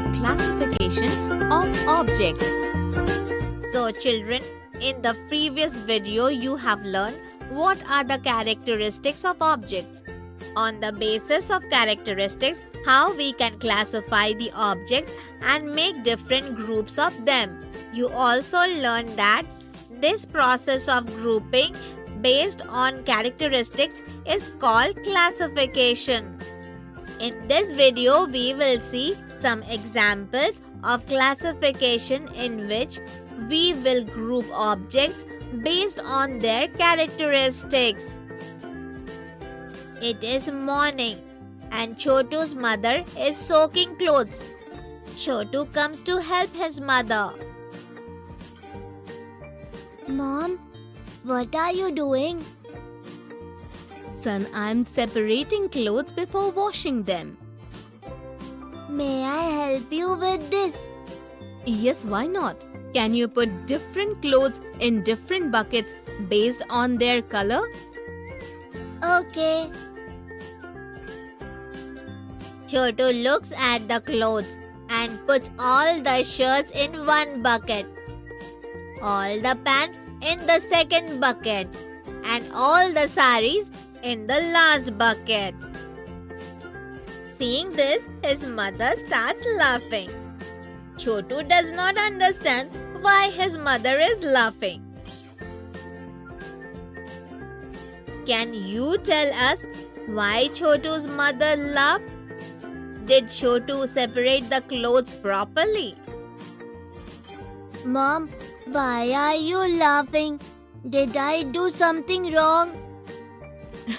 of classification of objects. So children, in the previous video you have learned what are the characteristics of objects. On the basis of characteristics, how we can classify the objects and make different groups of them. You also learned that this process of grouping based on characteristics is called classification. In this video, we will see some examples of classification in which we will group objects based on their characteristics. It is morning and Chotu's mother is soaking clothes. Chotu comes to help his mother. Mom, what are you doing? Son, I'm separating clothes before washing them. May I help you with this? Yes, why not? Can you put different clothes in different buckets based on their color? Okay. Chotu looks at the clothes and puts all the shirts in one bucket, all the pants in the second bucket, and all the saris in the last bucket. Seeing this, his mother starts laughing. Chotu does not understand why his mother is laughing. Can you tell us why Chotu's mother laughed? Did Chotu separate the clothes properly? Mom, why are you laughing? Did I do something wrong?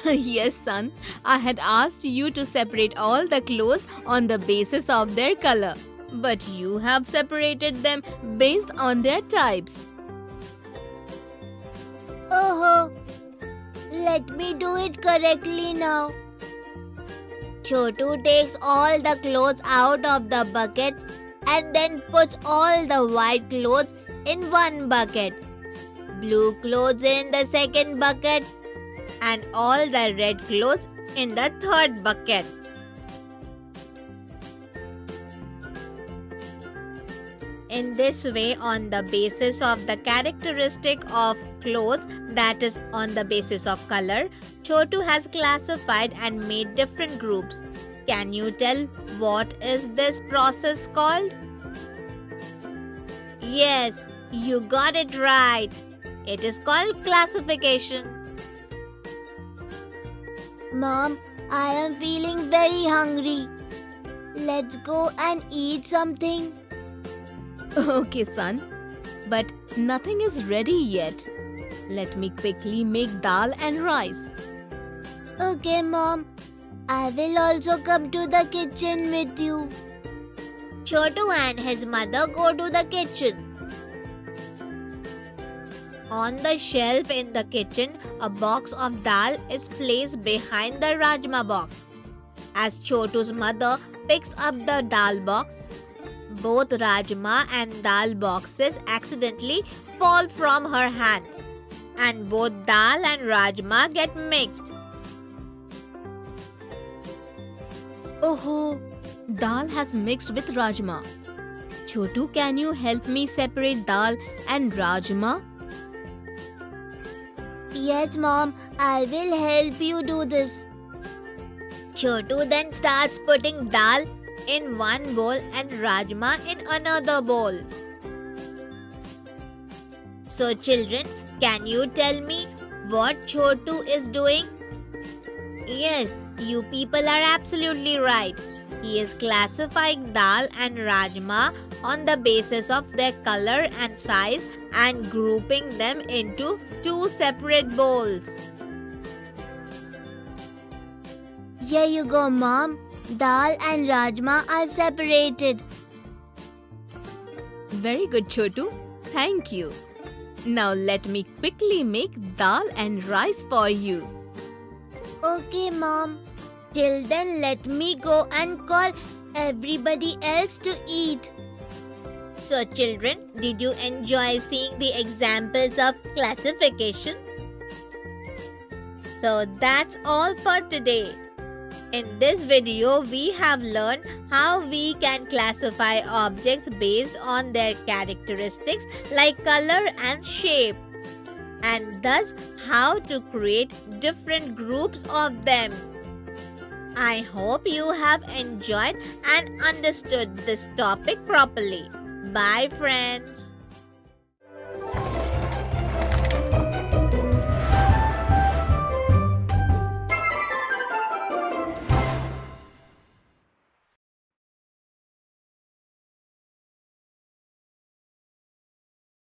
Yes, son. I had asked you to separate all the clothes on the basis of their color, but you have separated them based on their types. Oh, let me do it correctly now. Chotu takes all the clothes out of the buckets and then puts all the white clothes in one bucket, blue clothes in the second bucket, and all the red clothes in the third bucket. In this way, on the basis of the characteristic of clothes, that is on the basis of color, Chotu has classified and made different groups. Can you tell what is this process called? Yes, you got it right. It is called classification. Mom, I am feeling very hungry. Let's go and eat something. Okay, son. But nothing is ready yet. Let me quickly make dal and rice. Okay, Mom. I will also come to the kitchen with you. Chotu and his mother go to the kitchen. On the shelf in the kitchen, a box of dal is placed behind the rajma box. As Chotu's mother picks up the dal box, both rajma and dal boxes accidentally fall from her hand, and both dal and rajma get mixed. Oh, dal has mixed with rajma. Chotu, can you help me separate dal and rajma? Yes, Mom. I will help you do this. Chotu then starts putting dal in one bowl and rajma in another bowl. So children, can you tell me what Chotu is doing? Yes, you people are absolutely right. He is classifying dal and rajma on the basis of their color and size and grouping them into two separate bowls. Here you go, Mom. Dal and rajma are separated. Very good, Chotu. Thank you. Now let me quickly make dal and rice for you. Okay, Mom. Till then, let me go and call everybody else to eat. So children, did you enjoy seeing the examples of classification? So that's all for today. In this video, we have learned how we can classify objects based on their characteristics like color and shape, and thus how to create different groups of them. I hope you have enjoyed and understood this topic properly. Bye, friends.